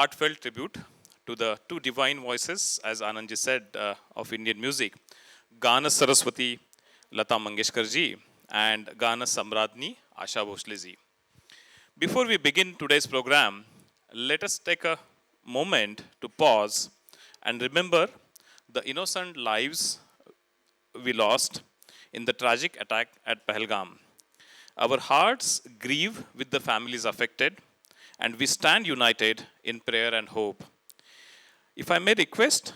heartfelt tribute to the two divine voices, as Anandji said, of Indian music, Gana Saraswati, Lata Mangeshkar ji, and Gana Samradni, Asha Bhosle ji. Before we begin today's program, let us take a moment to pause and remember the innocent lives we lost in the tragic attack at Pahalgam. Our hearts grieve with the families affected, and we stand united in prayer and hope. If I may request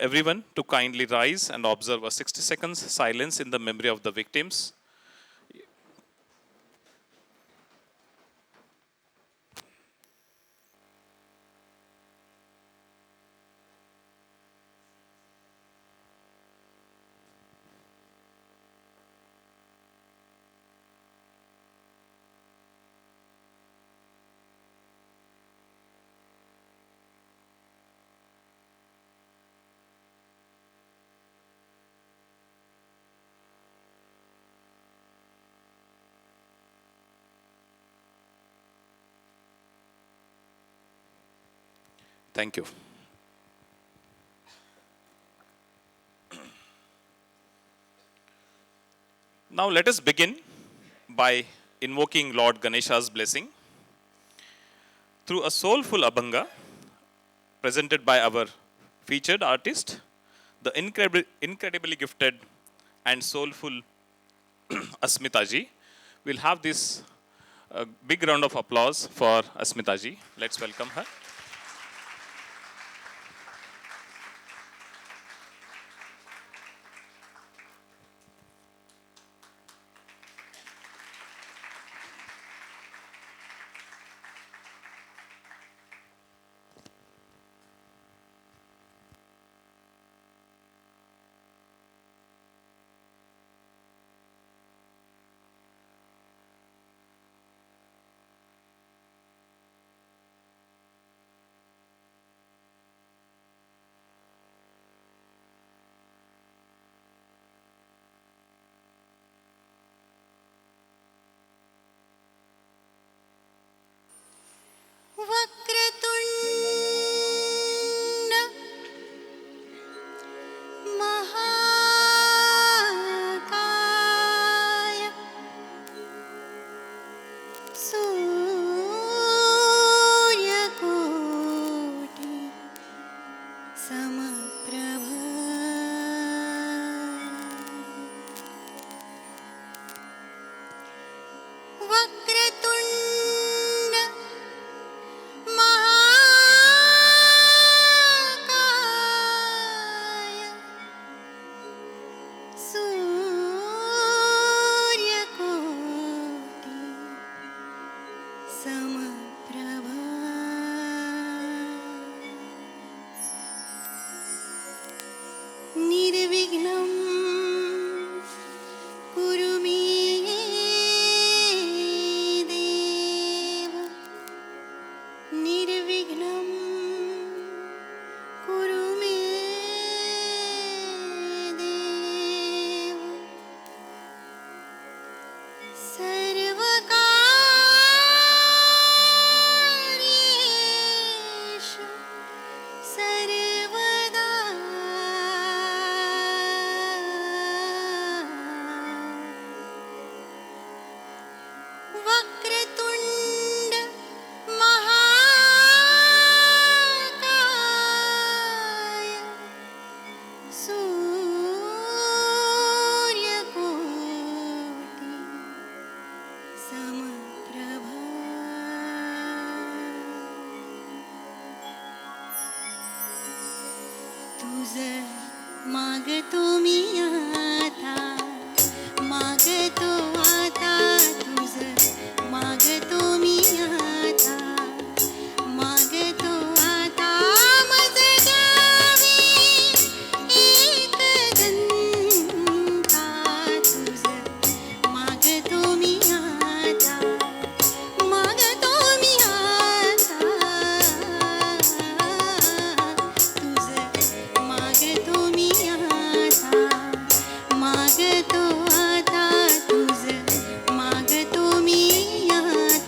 everyone to kindly rise and observe a 60 seconds silence in the memory of the victims. Thank you. Now let us begin by invoking Lord Ganesha's blessing through a soulful abhanga presented by our featured artist, the incredibly gifted and soulful Asmita ji. We'll have this big round of applause for Asmita ji. Let's welcome her. वक्रतुण्ड महाकाय सूर्यकोटि समप्रभ वक्रतुण्ड महाकाय सूर्यकोटि समप्रभ निर्विघ्नं कुरु मे देव निर्विघ्नं कुरु मे देव सर्वकार्येषु सर्वदा वक्रतुण्ड महाकाय सूर्यकोटि समप्रभ तुझ मागतो मी आता मागतो आता तुझ मागतो मी आता मागतो आता मज गावी एक दंता तुझ मागतो मी आता मागतो मी आता तुझ मागतो मी आता मागतो आता तुझ मागतो मी आता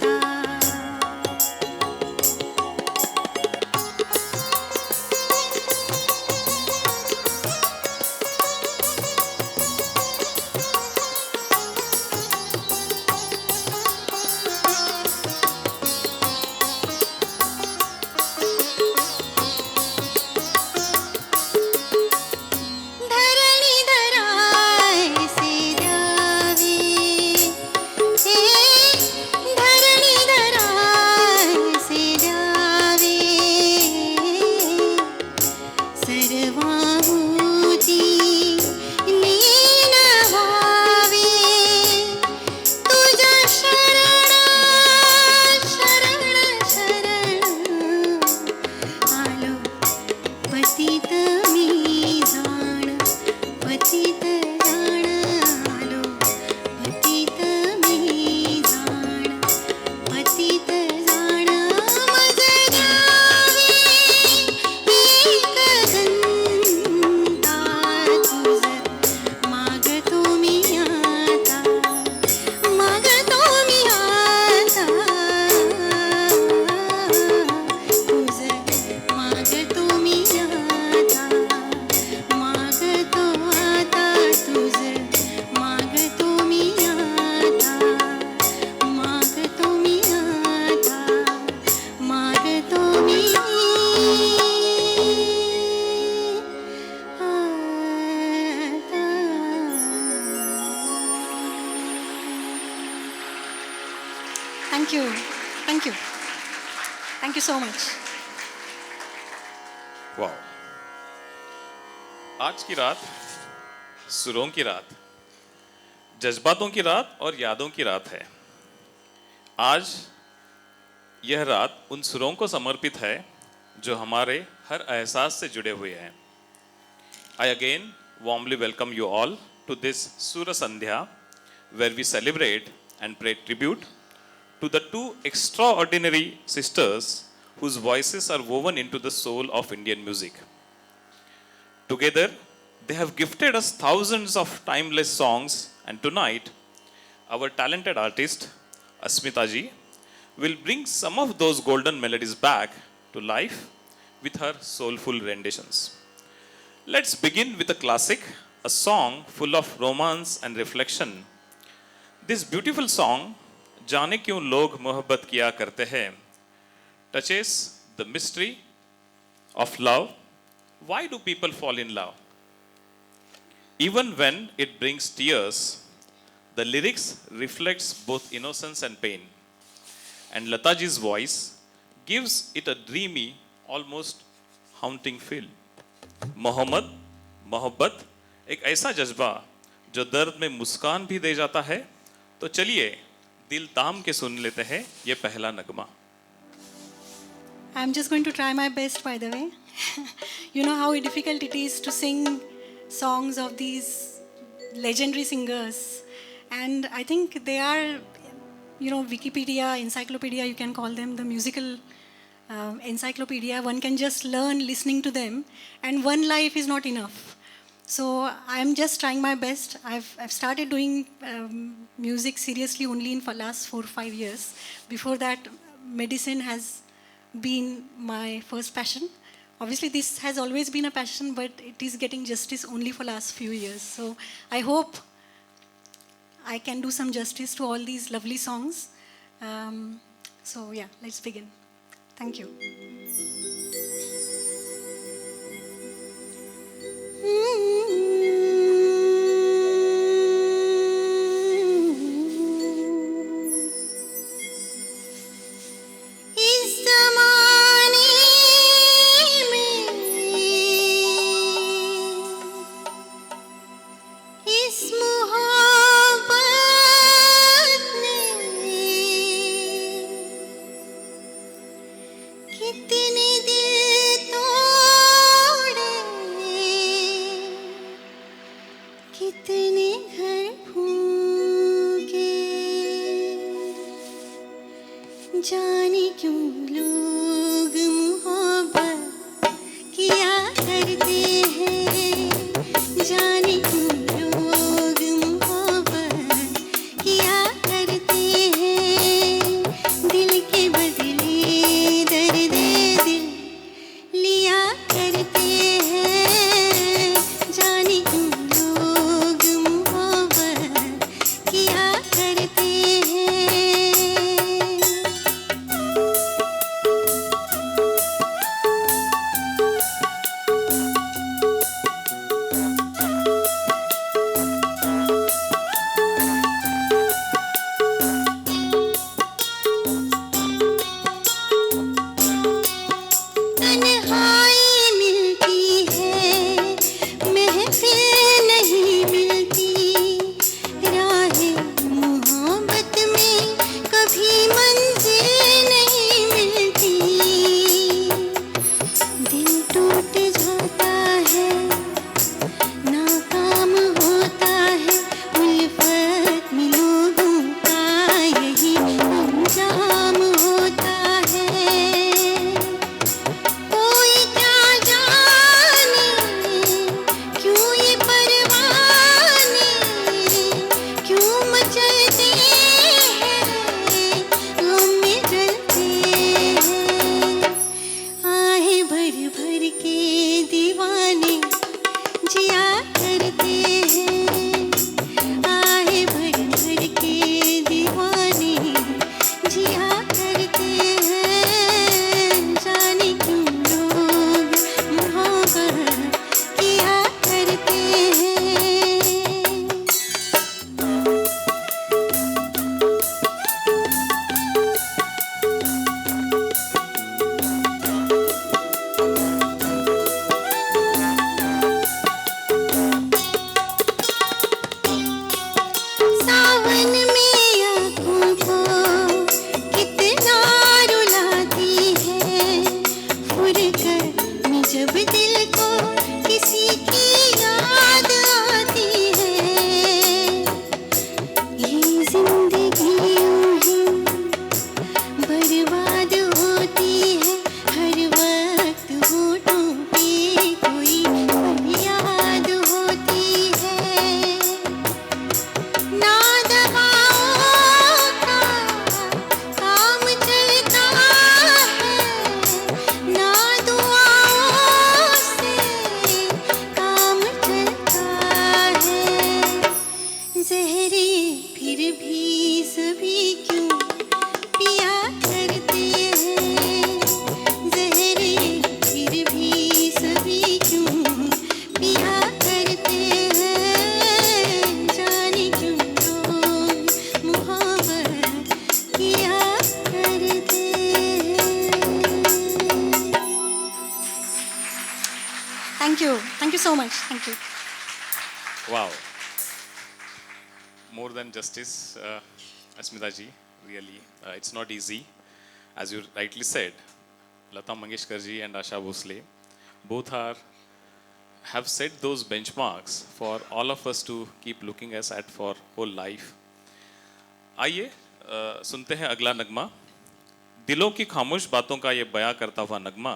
Thank you. Thank you. Thank you so much. वाह, आज की रात सुरों की रात, जज्बातों की रात और यादों की रात है। आज यह रात उन सुरों को समर्पित है जो हमारे हर एहसास से जुड़े हुए हैं। I again warmly welcome you all to this Sura Sandhya, where we celebrate and pay tribute to the two extraordinary sisters whose voices are woven into the soul of Indian music. Together, they have gifted us thousands of timeless songs, and tonight, our talented artist, Asmita ji, will bring some of those golden melodies back to life with her soulful renditions. Let's begin with a classic, a song full of romance and reflection. This beautiful song, जाने क्यों लोग मोहब्बत किया करते हैं, touches the mystery of love. Why do people fall in love? Even when it brings tears, the lyrics reflects both innocence and pain. And Lataji's voice gives it a dreamy, almost haunting feel. Mohammad, मोहब्बत एक ऐसा जज्बा जो दर्द में मुस्कान भी दे जाता है। तो चलिए दिल ताम के सुन लेते हैं ये पहला नगमा। I'm just going to try my best, by the way. You know how difficult it is to sing songs of these legendary singers. And I think they are, Wikipedia, encyclopedia, you can call them the musical encyclopedia. One can just learn listening to them, and one life is not enough. So I'm just trying my best. I've started doing music seriously only in the last 4 or 5 years. Before that, medicine has been my first passion. Obviously, this has always been a passion, but it is getting justice only for last few years. So I hope I can do some justice to all these lovely songs. So yeah, let's begin. Thank you. इस ज़माने में इस मोहब्बत ने कितने कर मैं जब दिल को किसी की याद आती है, ये जिंदगी यूं ही बर्बाद होती है। हर वक्त होठों पे कोई फरियाद होती है, ना दवाओं का काम चलता है, ना दुआओं से काम चलता है। ज़हरी फिर भी सभी क्यों पिया करते हैं, ज़हरी फिर भी सभी क्यों पिया करते हैं, जाने क्यों लोग मोहब्बत किया करते हैं। Thank you so much. Thank you. Wow. More than justice, Asmita ji. Really, it's not easy. As you rightly said, Lata Mangeshkar ji and Asha Bhosle both have set those benchmarks for all of us to keep looking us at for whole life. आइए सुनते हैं अगला नगमा, दिलों की खामोश बातों का ये बयां करता हुआ नगमा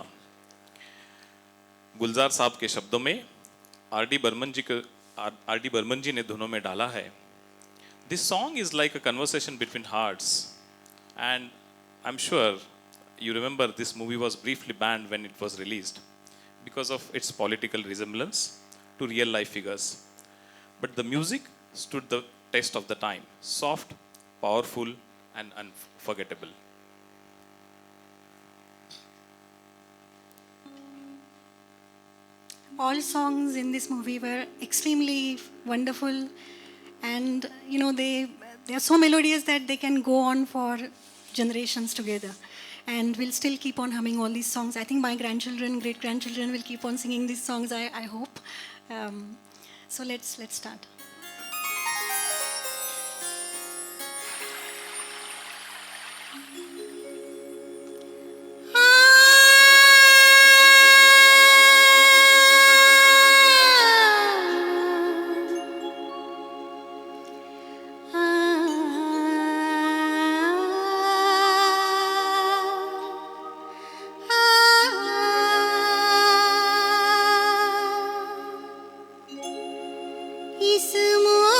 गुलजार साहब के शब्दों में आर डी बर्मन जी ने धुनों में डाला है। This song is like a conversation between hearts, and I'm sure you remember this movie was briefly banned when it was released because of its political resemblance to real life figures. But the music stood the test of the time, soft, powerful, and unforgettable. All songs in this movie were extremely wonderful, and you know they are so melodious that they can go on for generations together, and we'll still keep on humming all these songs. I think my grandchildren, great grandchildren will keep on singing these songs, I hope. So let's start. इस मोड़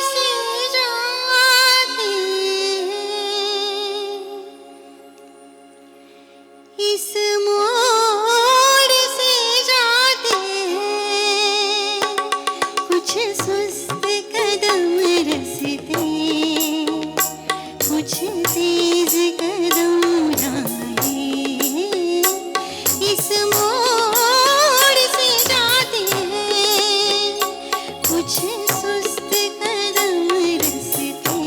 से जाते हैं, इस मोड़ से जाते हैं, कुछ सुस्त कदम रसते, कुछ तेज कदम राहें, इस मोड़ से जाते हैं, कुछ सुस्त कदम रसते,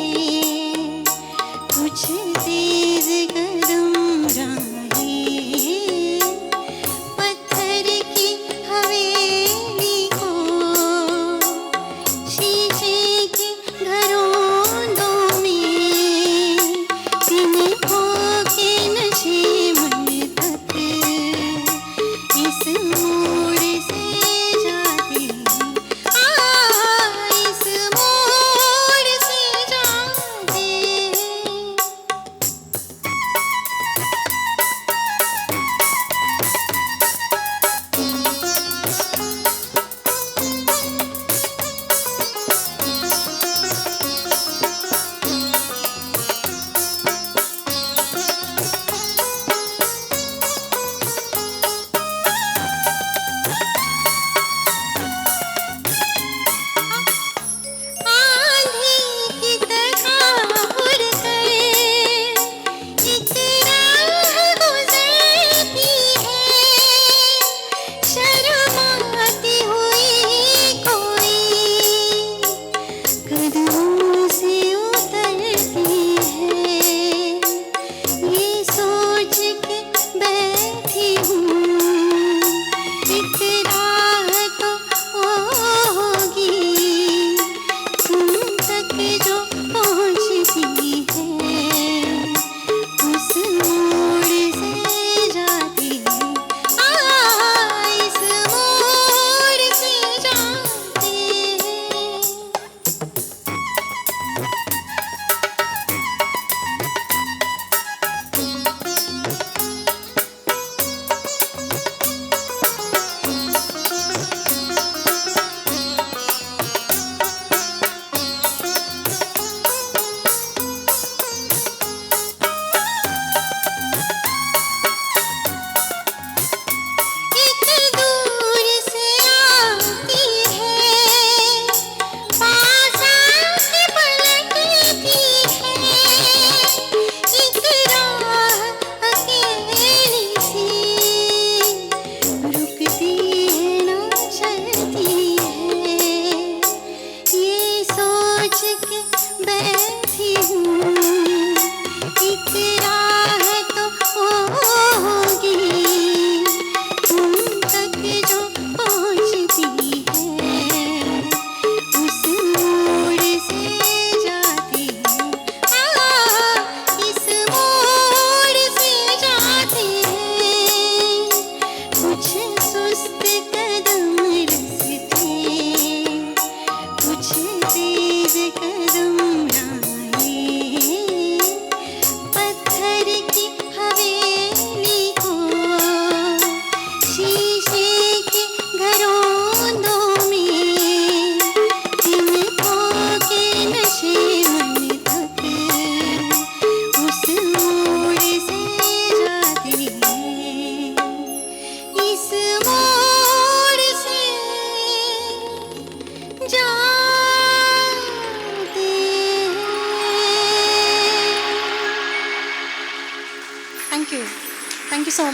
कुछ तेज कदम राहें।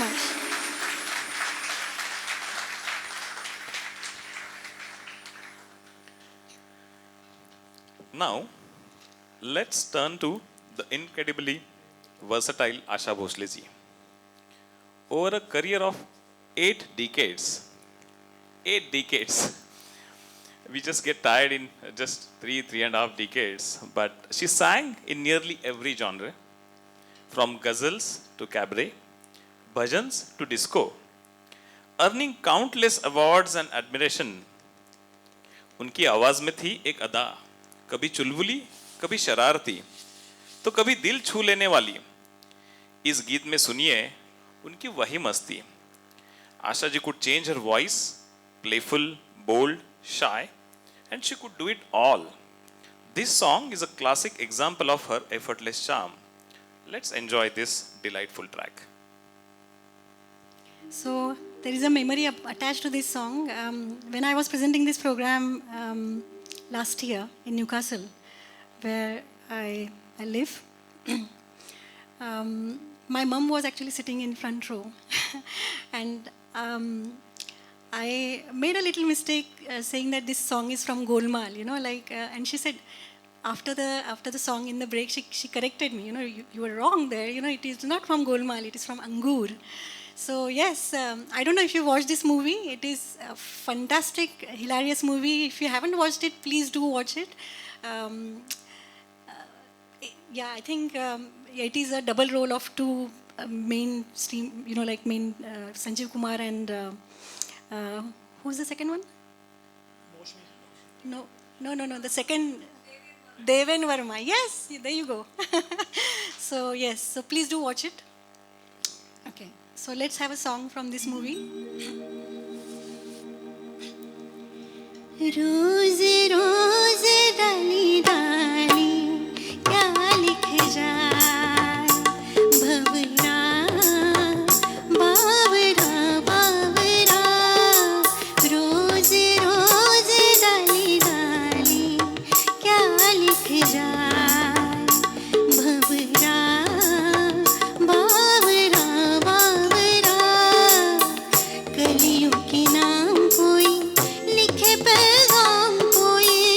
much. Now, let's turn to the incredibly versatile Asha Bhosle ji. Over a career of 8 decades, we just get tired in just three and a half decades, but she sang in nearly every genre, from ghazals to cabaret, bhajans to disco, earning countless awards and admiration. उनकी आवाज में थी एक अदा, कभी चुलबुली, कभी शरारती, तो कभी दिल छू लेने वाली. इस गीत में सुनिए उनकी वही मस्ती. Asha ji could change her voice, playful, bold, shy, and she could do it all. This song is a classic example of her effortless charm. Let's enjoy this delightful track. So there is a memory attached to this song. When I was presenting this program last year in Newcastle, where I live, my mum was actually sitting in front row, and I made a little mistake saying that this song is from Golmaal, and she said, after the song in the break, she corrected me, you were wrong there, it is not from Golmaal, it is from Angur. So yes, I don't know if you watched this movie. It is a fantastic, hilarious movie. If you haven't watched it, please do watch it. Yeah, I think it is a double role of two mainstream, Sanjeev Kumar and who's the second one? No, the second, Deven Verma. Yes, there you go. So yes, so please do watch it. Okay, so let's have a song from this movie. रोज रोज डाली डाली क्या लिख जाए भवरा बावरा बावरा रोज रोज डाली डाली क्या लिख जाए भवरा बावरा बावरा कलियों के नाम कोई लिखे पैगाम कोई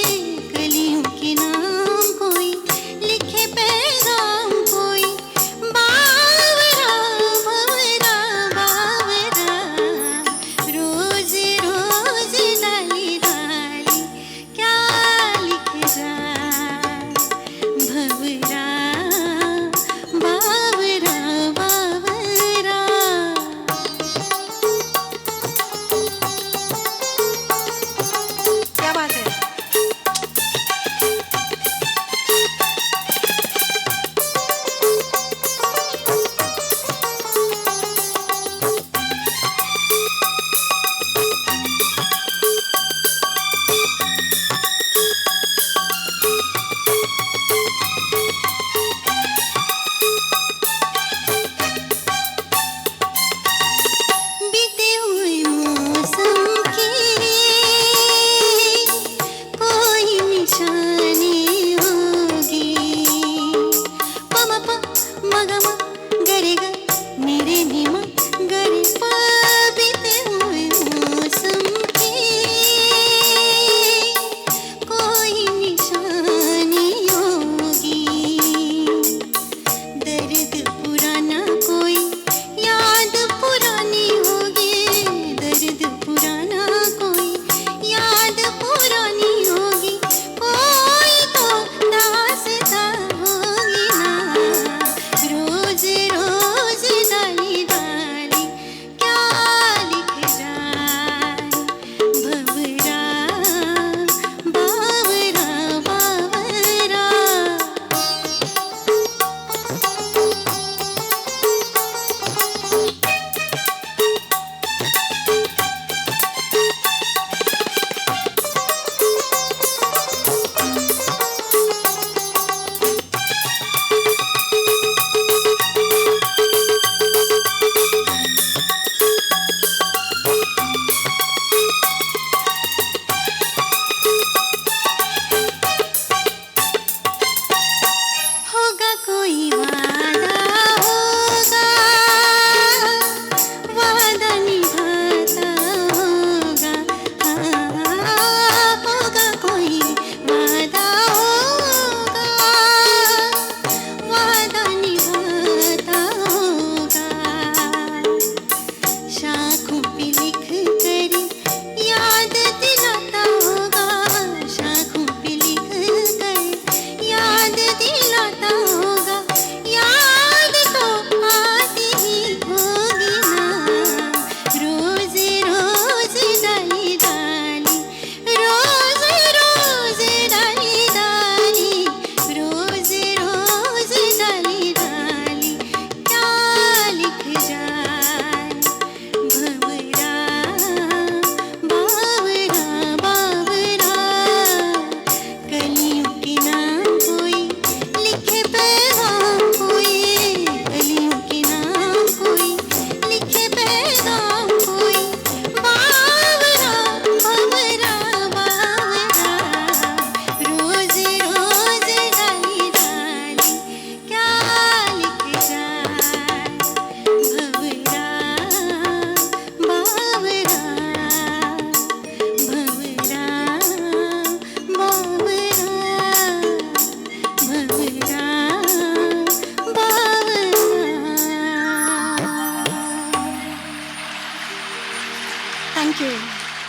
Thank you.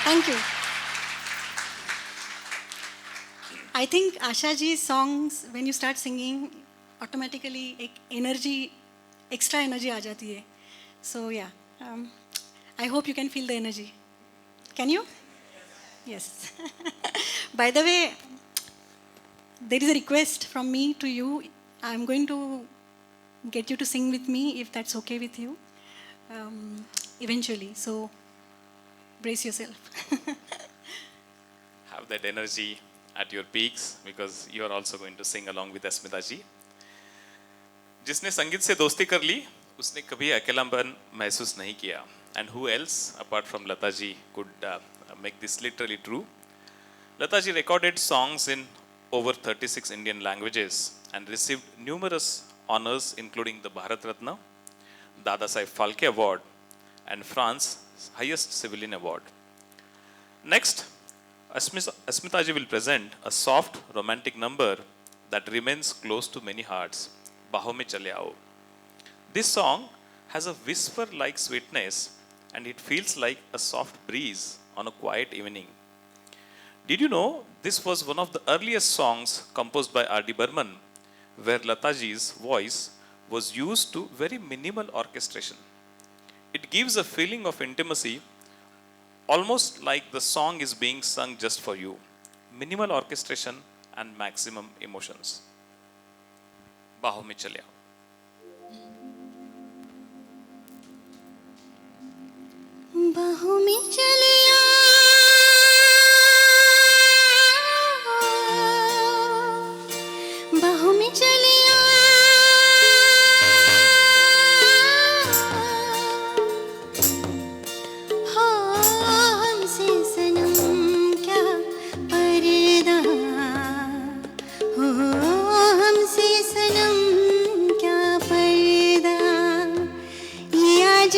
Thank you. I think Asha ji's songs, when you start singing, automatically एक energy, extra energy आ जाती है. So yeah, I hope you can feel the energy. Can you? Yes. By the way, there is a request from me to you. I'm going to get you to sing with me if that's okay with you. Eventually. So brace yourself. Have that energy at your peaks because you are also going to sing along with Asmita ji. जिसने संगीत से दोस्ती कर ली उसने कभी अकेलापन महसूस नहीं किया. And who else apart from Lata ji could make this literally true? Lata ji recorded songs in over 36 Indian languages and received numerous honors including the Bharat Ratna, Dada Saheb Phalke Award and France's highest civilian award. Next, Asmita ji will present a soft romantic number that remains close to many hearts, Baahon Mein Chale Aao. This song has a whisper-like sweetness and it feels like a soft breeze on a quiet evening. Did you know this was one of the earliest songs composed by R.D. Burman, where Lata ji's voice was used to very minimal orchestration. It gives a feeling of intimacy, almost like the song is being sung just for you. Minimal orchestration and maximum emotions. Baahon Mein Chale Aao. बाहों में चले आओ, बाहों में चले आओ, हो हमसे सनम क्या पर्दा, हो हमसे सनम क्या पर्दा, ये आज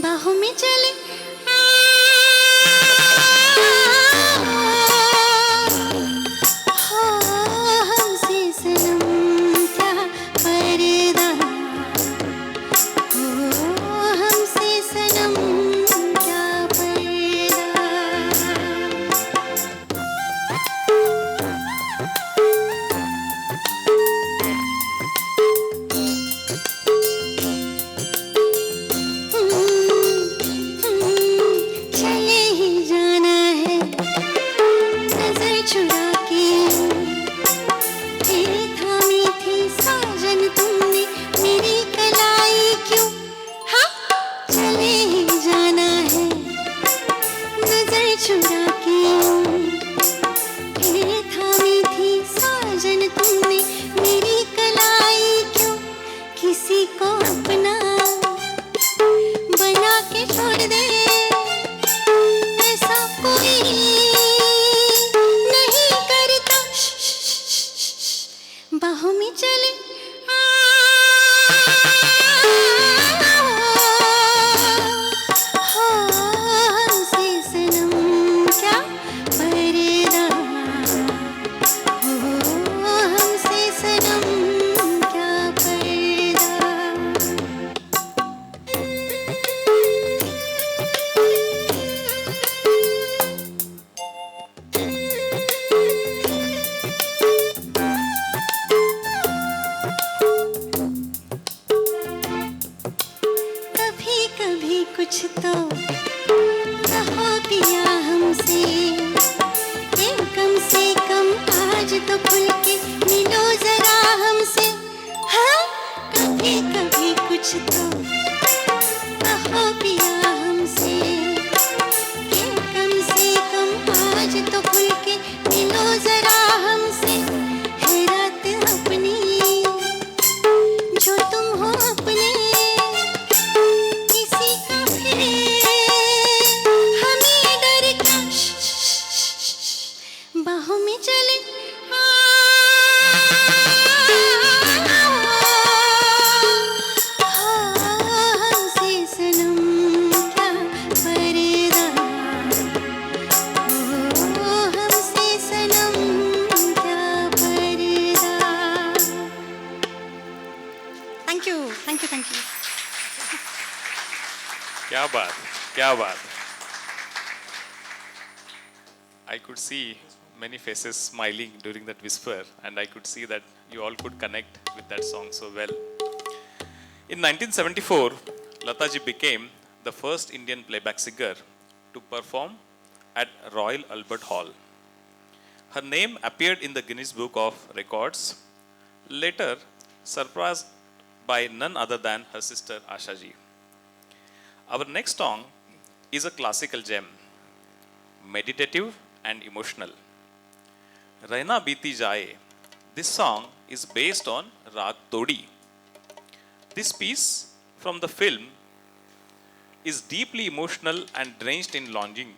बाहों में चले हो हमसे सनम क्या पर्दा, हो हमसे सनम क्या पर्दा. बाहों में चले हो हमसे सनम क्या पर्दा, हो हमसे सनम क्या पर्दा. कुछ तो कहो पिया हमसे, कम से कम आज तो खुल के मिलो जरा हमसे. हाँ कभी कभी कुछ तो कहो पिया हमसे, कम से कम आज तो खुल के मिलो जरा हमसे. है रात अपनी जो तुम हो अपने, बाहों में चले हमसे सनम क्या पर्दा, हमसे सनम क्या बात. I could see many faces smiling during that whisper, and I could see that you all could connect with that song so well. In 1974, Lataji became the first Indian playback singer to perform at Royal Albert Hall. Her name appeared in the Guinness Book of Records, later surpassed by none other than her sister Ashaji. Our next song is a classical gem, meditative and emotional. Raina Biti Jaye. This song is based on Rag Todi. This piece from the film is deeply emotional and drenched in longing.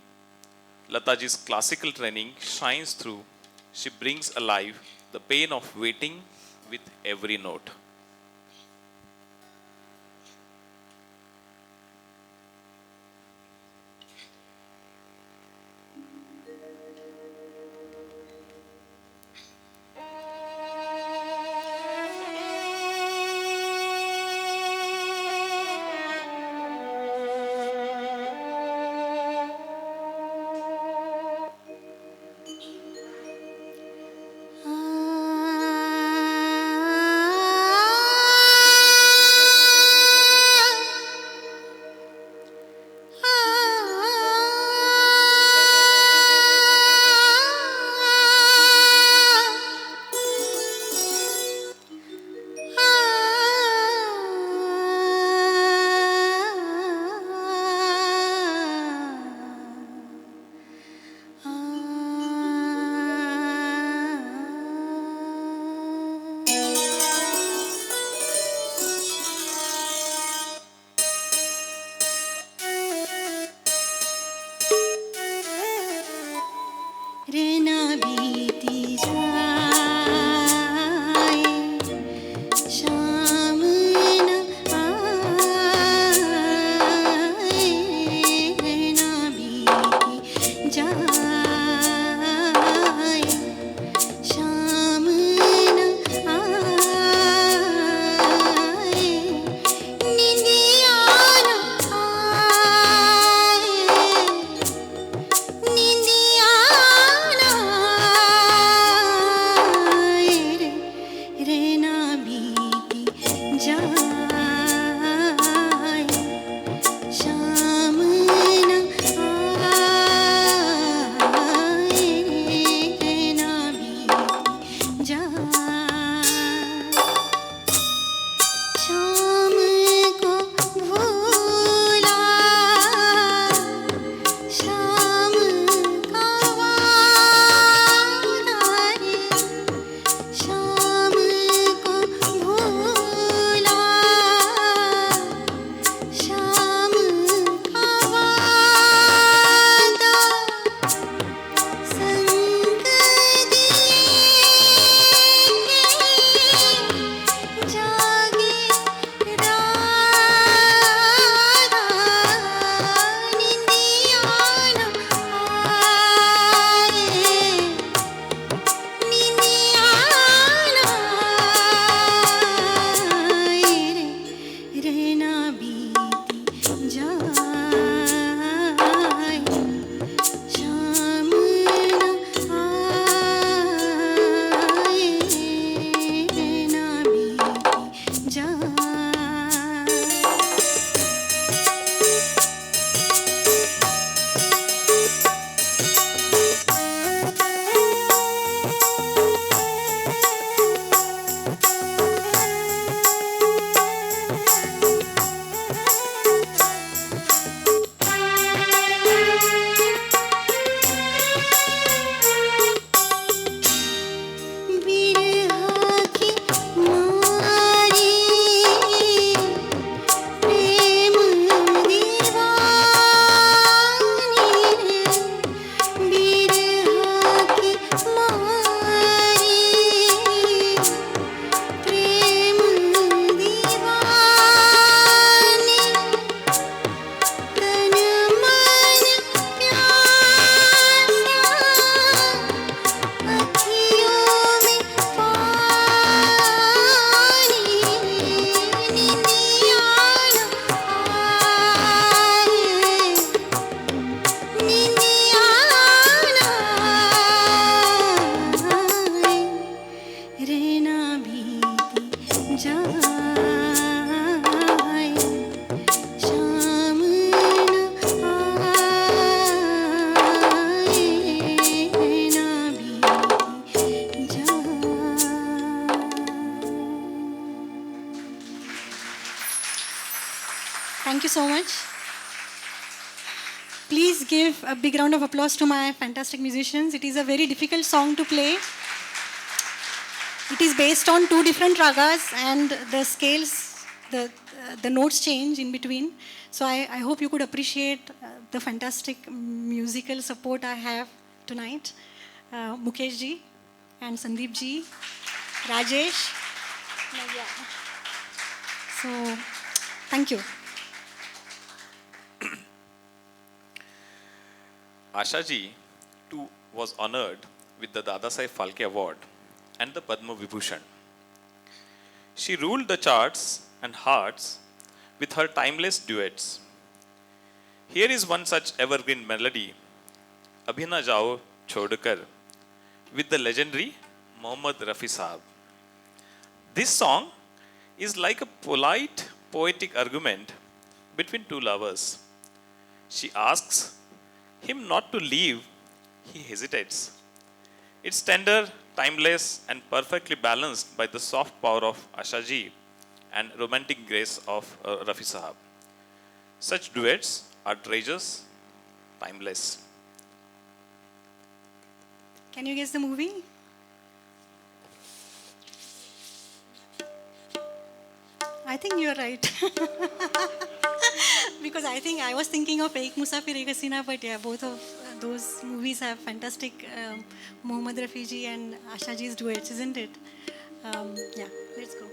Lataji's classical training shines through. She brings alive the pain of waiting with every note. रहना बीती जाए, शाम न आए, रहना बीती जाए, शाम न आए, निंदिया न आए, निंदिया न Thank you so much. Please give a big round of applause to my fantastic musicians. It is a very difficult song to play. It is based on two different ragas and the scales, the notes change in between. So I hope you could appreciate the fantastic musical support I have tonight. Mukesh ji and Sandeep ji, Rajesh. So thank you. Asha ji too was honored with the Dadasaheb Phalke Award and the Padma Vibhushan. She ruled the charts and hearts with her timeless duets. Here is one such evergreen melody, Abhi Na Jao Chhodkar, with the legendary Mohammad Rafi Sahab. This song is like a polite, poetic argument between two lovers. She asks him not to leave, he hesitates. It's tender, timeless, and perfectly balanced by the soft power of Asha ji and romantic grace of Rafi Sahab. Such duets are treasures, timeless. Can you guess the movie? I think you're right. Because I think I was thinking of Ek Musafir Ek Hasina, but yeah, both of those movies have fantastic Mohammad Rafi ji and Asha ji's duets, isn't it? Yeah, let's go.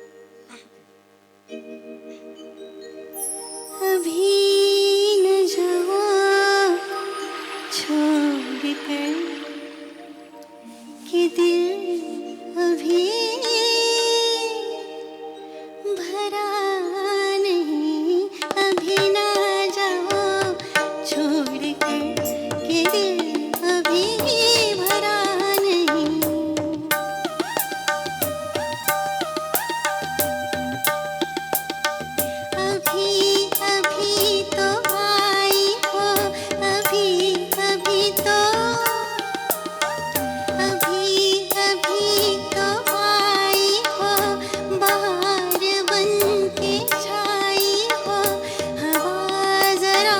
अभी न जाओ छोड़ कर कि दिल अभी भरा नहीं अभी ना जाओ छोड़ कर कि दिल अभी भरा नहीं अभी अभी तो आई हो अभी अभी तो अभी अभी तो आई हो बाहर बन के छाई हो हवा जरा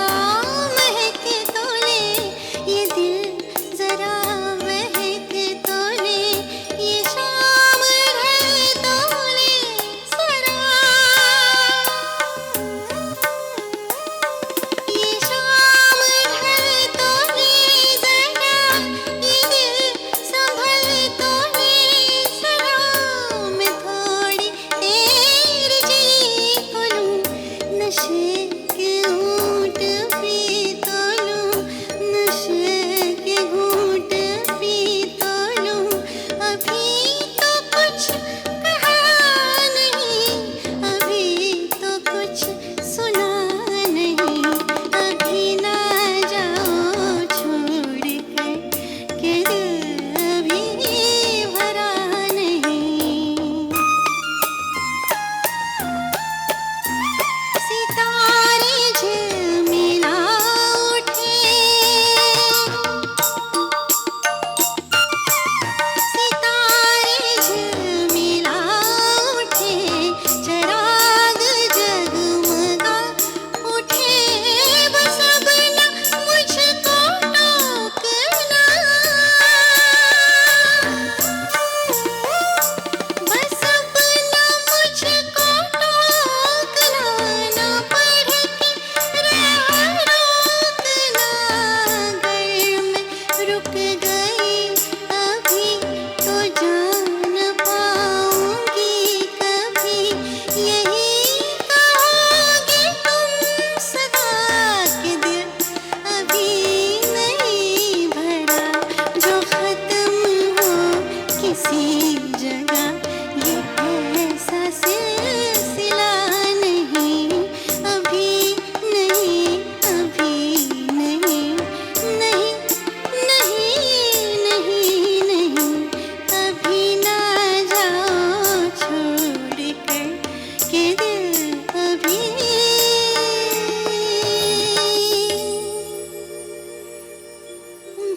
महक तो ले ये दिल जरा महक तो ले ये शाम ढल तो ले जरा ये शाम ढल तो ले जरा ये दिल संभल तो ले जरा मैं थोड़ी देर जी तो लूं नशे के घूंट पी तो लूं नशे के घूंट पी तो लूं अभी तो कुछ कहा नहीं अभी तो कुछ सुना नहीं अभी ना जाओ छोड़ कर के दिल अभी भरा नहीं सितारे झिलमिला उठे सितारे झिलमिला उठे चराग जगमगा उठे बस अब न मुझको टोकना बस अब न मुझको टोकना ना पढ़ के राह रोकना अगर मैं रुक गई अभी तो जान पाऊंगी कभी यही कहोगे तुम सदा के दिल अभी नहीं भरा जो खत्म हो किसी जगह ये ऐसा सिलसिला नहीं अभी नहीं अभी नहीं नहीं नहीं नहीं नहीं अभी ना जाओ छोड़ कर के दिल अभी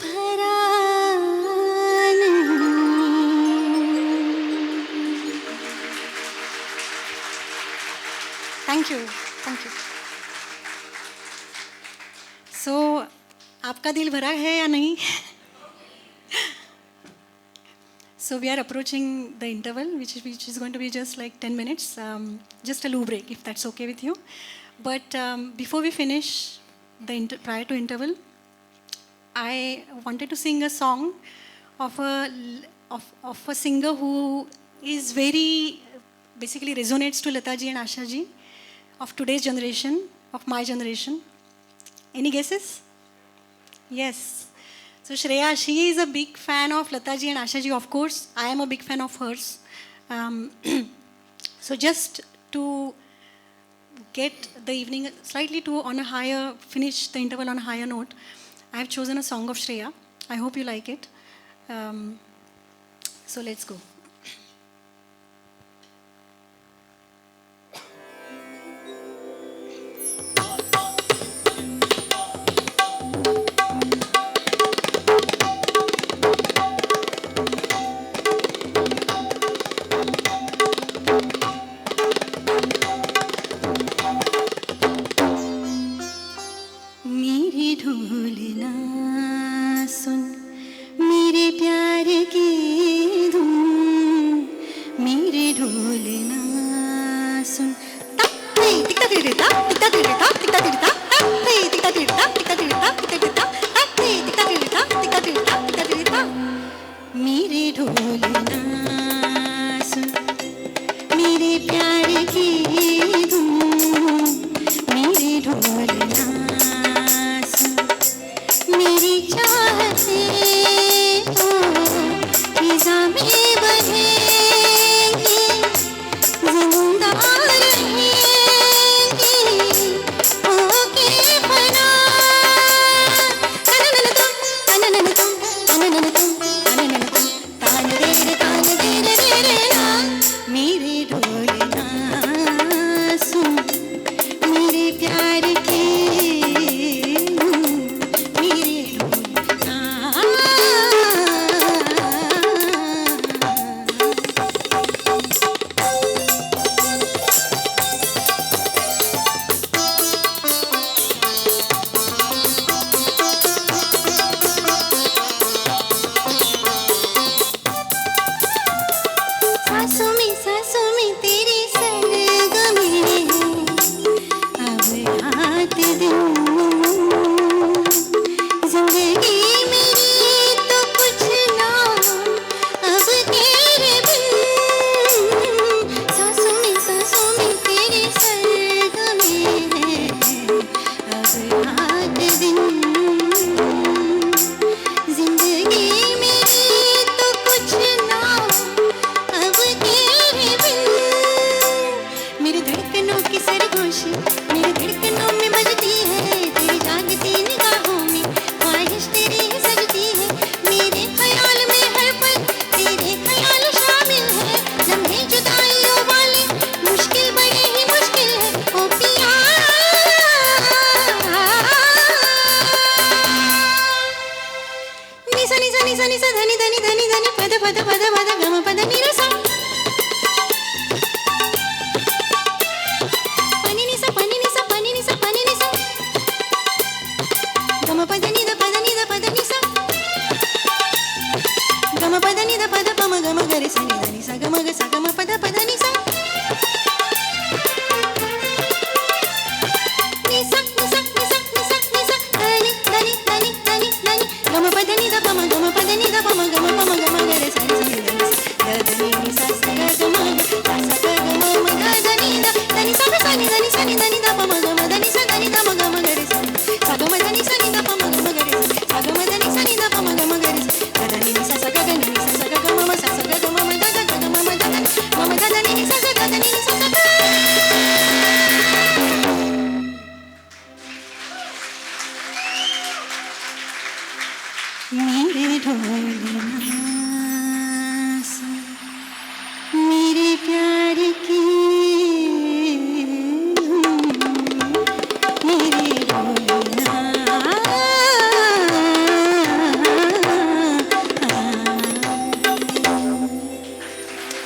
भरा नहीं Thank you. Thank you. आपका दिल भरा है या नहीं? So we are approaching the interval, which is going to be just like 10 minutes, just a loo break, if that's okay with you. But before we finish prior to interval, I wanted to sing a song of a singer who is very basically resonates to Lata ji and Asha ji of today's generation, of my generation. Any guesses? Yes. So Shreya, she is a big fan of Lata ji and Asha ji, of course. I am a big fan of hers. So just to get the evening slightly finish the interval on a higher note, I have chosen a song of Shreya. I hope you like it. So let's go.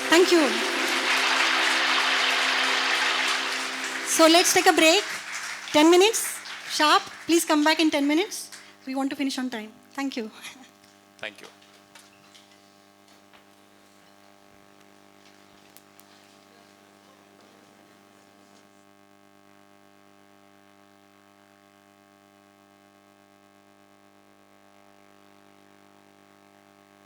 Thank you. So let's take a break. 10 minutes sharp. Please come back in 10 minutes. we want to finish on time. Thank you. Thank you.